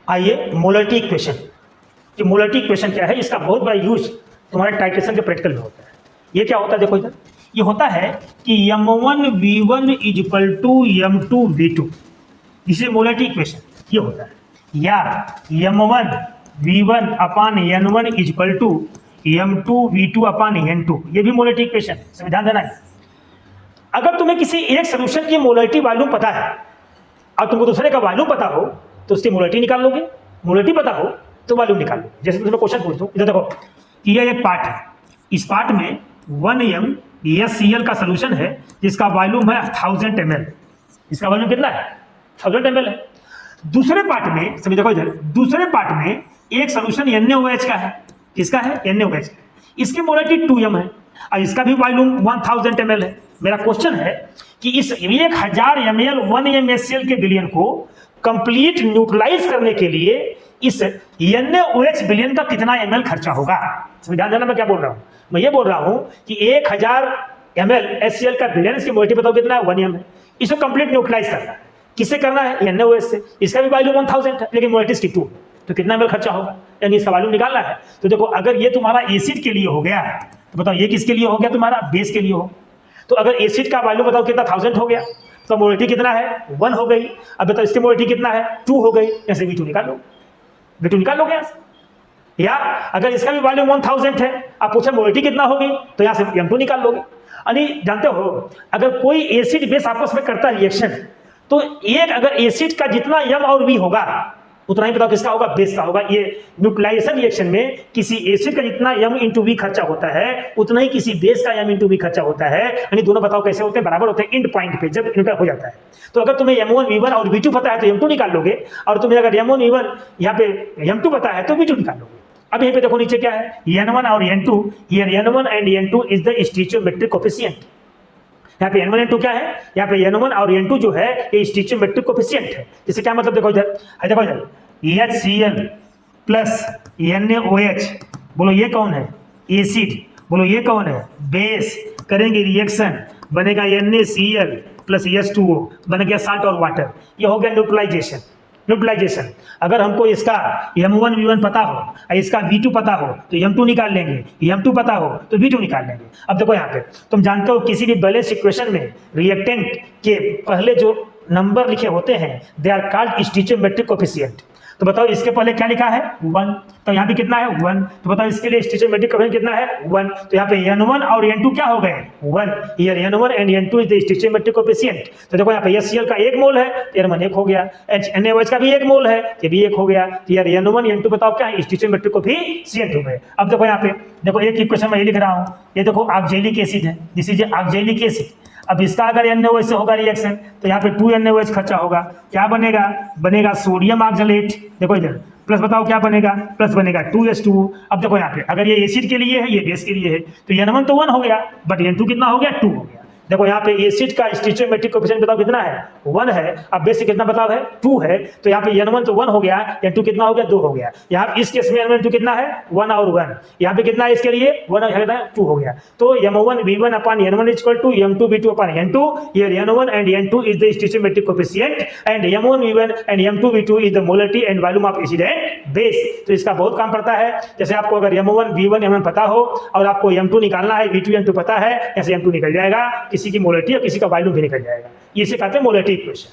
आइए molarity equation. कि molarity equation क्या है, इसका बहुत बड़ा यूज तुम्हारे टाइट्रेशन के प्रैक्टिकल में होता है। ये क्या होता है, देखो इधर, ये होता है कि m1v1 is equal to m2v2, this is molarity equation, ये होता है। या m1v1 upon n1 is equal to m2v2 upon n2, ये भी मोलरिटी इक्वेशन, ध्यान देना है। अगर तुम्हें किसी एक सोल्यूशन की मोलरिटी वॉल्यूम पता है और तुमको दूसरे का वॉल्यूम पता हो तो उसकी मोलरिटी निकाल लोगे, मोलरिटी पता हो तो वॉल्यूम निकाल लो। जैसे तुम्हें क्वेश्चन पूछ दूं, इधर देखो कि ये एक पार्ट है, इस पार्ट में 1m HCl का सोल्यूशन है जिसका वॉल्यूम है 1000 ml, इसका वॉल्यूम कितना है 1000 ml है। दूसरे पार्ट में समझ देखो इधर, दूसरे पार्ट में एक सोल्यूशन NaOH का है, किसका है NaOH का, इसकी मोलरिटी 2m है और इसका भी वॉल्यूम 1000 ml है। मेरा क्वेश्चन है कि इस 1000 ml 1m HCl के विलयन को कंप्लीट न्यूट्रलाइज करने के लिए इस NaOH विलयन का कितना ml खर्चा होगा। ध्यान देना मैं क्या बोल रहा हूं, मैं ये बोल रहा हूं कि 1000 ml HCl का विलयन, इसकी मोलरिटी बताओ कितना है 1m है, इसको कंप्लीट न्यूट्रलाइज करना है, किससे करना है NaOH से, इसका भी वॉल्यूम 1000 है लेकिन मोलरिटी इसकी 2, तो कितना ml खर्चा होगा, यानी इसका वॉल्यूम निकालना है। तो देखो अगर ये तुम्हारा एसिड के लिए हो गया तो बताओ ये किसके लिए हो गया, तुम्हारा बेस के लिए हो। तो अगर एसिड का वॉल्यूम बताओ कितना 1000 हो गया तो मोलरिटी कितना है 1 हो गई। अब बताओ इसकी मोलरिटी कितना है 2 हो गई, ऐसे V2 निकाल लो, V2 निकाल लोगे यहाँ से। या अगर इसका भी वॉल्यूम 1000 है, आप पूछे मोलरिटी कितना होगी तो यहाँ से M2 निकाल लोगे। यानी जानते हो अगर कोई एसिड बेस आपस में करता रिएक्शन तो एक अगर एसिड का जितना M और V होगा उतना ही बताओ किसका होगा, बेस का होगा। ये न्यूट्रलाइजेशन रिएक्शन में किसी एसिड का जितना M इंटू V खर्चा होता है उतना ही किसी बेस का M इंटू V खर्चा होता है। यानी दोनों बताओ कैसे होते हैं, बराबर होते हैं एंड पॉइंट पे जब इनका हो जाता है। तो अगर तुम्हें M1 V1 और V2 पता है तो M2 निकाल लोगे, और तुम्हें अगर M1 V1 यहाँ पे M2 पता है तो V2 निकाल लोगे। अब यहीं पे देखो नीचे क्या है N1 और N2, here N1 and N2 is the stoichiometric coefficient. यहाँ पे N1 N2 क्या है, यहाँ पे N1 और N2 जो है ये स्टिचियोमेट्रिक कोफिशिएंट है। इससे क्या मतलब, देखो इधर, देखो इधर HCl प्लस NaOH, बोलो ये कौन है एसिड, बोलो ये कौन है बेस, करेंगे रिएक्शन बनेगा NaCl प्लस H2O, बन गया साल्ट और वाटर, ये हो गया न्यूट्रलाइजेशन। न्यूट्रलाइजेशन अगर हमको इसका M1 V1 पता हो और इसका V2 पता हो तो M2 निकाल लेंगे, M2 पता हो तो V2 निकाल लेंगे। अब देखो यहाँ पे तुम जानते हो किसी भी बैलेंस इक्वेशन में रिएक्टेंट के पहले जो नंबर लिखे होते हैं दे आर कॉल्ड स्टिचियोमेट्रिक कोफिशिएंट। तो बताओ इसके पहले क्या लिखा है 1, तो यहाँ भी कितना है 1, तो बताओ इसके लिए स्टिचियोमेट्रिक कोफिशिएंट कितना है 1, तो यहाँ पे N1 और N2 क्या हो गए 1, here N1 and N2 is the stoichiometric coefficient. तो देखो यहाँ पे HCl का 1 मोल है तो N1 1 हो गया, NaOH का भी 1 मोल है ये भी 1 हो गया, तो यार N1 N2 बताओ क्या है स्टिचियोमेट्रिक कोफिशिएंट हो गए। अब देखो यहाँ पे देखो एक इक्वेशन मैं ये लिख रहा हूँ, ये देखो ऑक्जेलिक एसिड है, दिस इज ऑक्जेलिक एसिड। अब इसका अगर NaOH से होगा रिएक्शन तो यहाँ पे 2 NaOH खर्चा होगा, क्या बनेगा, बनेगा सोडियम ऑक्जेलेट, देखो इधर प्लस बताओ क्या बनेगा, प्लस बनेगा 2H2O। अब देखो यहाँ पे अगर ये एसिड के लिए है ये बेस के लिए है तो N1 तो 1 हो गया बट N2 कितना हो गया 2 हो गया। देखो यहाँ पे एसिड का स्टिचियोमेट्रिक कोफिशिएंट बताओ कितना है 1 है, अब बेस से कितना बताओ है 2 है, तो यहाँ पे N1 तो 1 हो गया, N2 कितना हो गया 2 हो गया। यहाँ इस केस में N1 2 कितना है 1 और 1, यहाँ पे कितना है इसके लिए 1 और 2 हो गया। तो M1 V1 upon N1 is equal to M2 V2 upon N2, here N1 and N2 is the stoichiometric coefficient and M1 V1 and M2 V2 is the molarity and volume of acid and base. तो इसका बहुत काम पड़ता है, जैसे आपको अगर M1 V1 M1 पता हो और आपको M2 निकालना है, V2 N2 पता है, ऐसे M2 निकल जाएगा, किसी की मोलरिटी और किसी का वॉल्यूम भी निकल जाएगा। इसे कहते हैं मोलरिटी इक्वेशन।